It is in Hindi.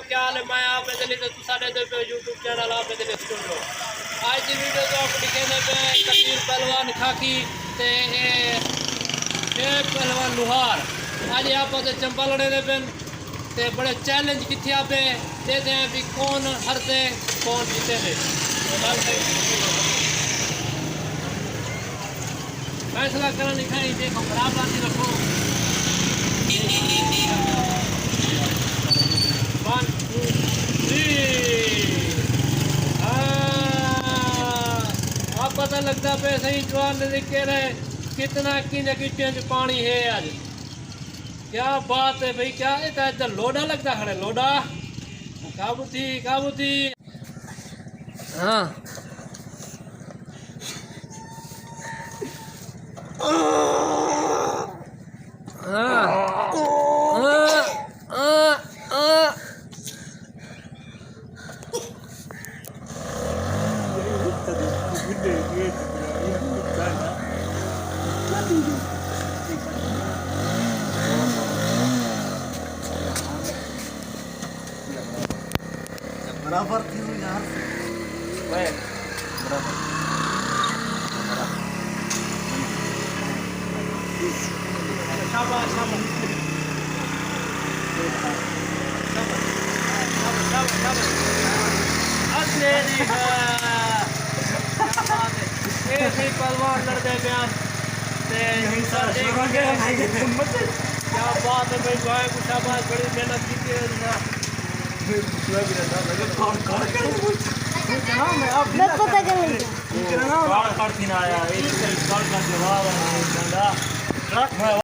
क्या हाल है? मैं आप दिल्ली से साढ़े दो पे यूट्यूब चैनल आप दिल्ली स्टूडियो। आज की वीडियो तो आप लिखे पे कबीर पहलवान खाकी ते पहलवान लुहार आज आप चंपा लड़े दे पेन ते बड़े चैलेंज किथे आपे देते हैं भी कौन हारते कौन जीते थे। फैसला करना लिखा ही देखो खराब बात रखो। आप पता लगता पे सही जवान कह रहे कितना की जगह पानी है आज। क्या बात है भाई, क्या इधर लोडा लगता खड़े लोडा काबू थी। हाँ बराबर थी वो यहाँ से बराबर शाबाश शाबाश पहलवान लड़ते बयान क्या बात है भाई भाई को शाबाश बड़ी मेहनत की पता चल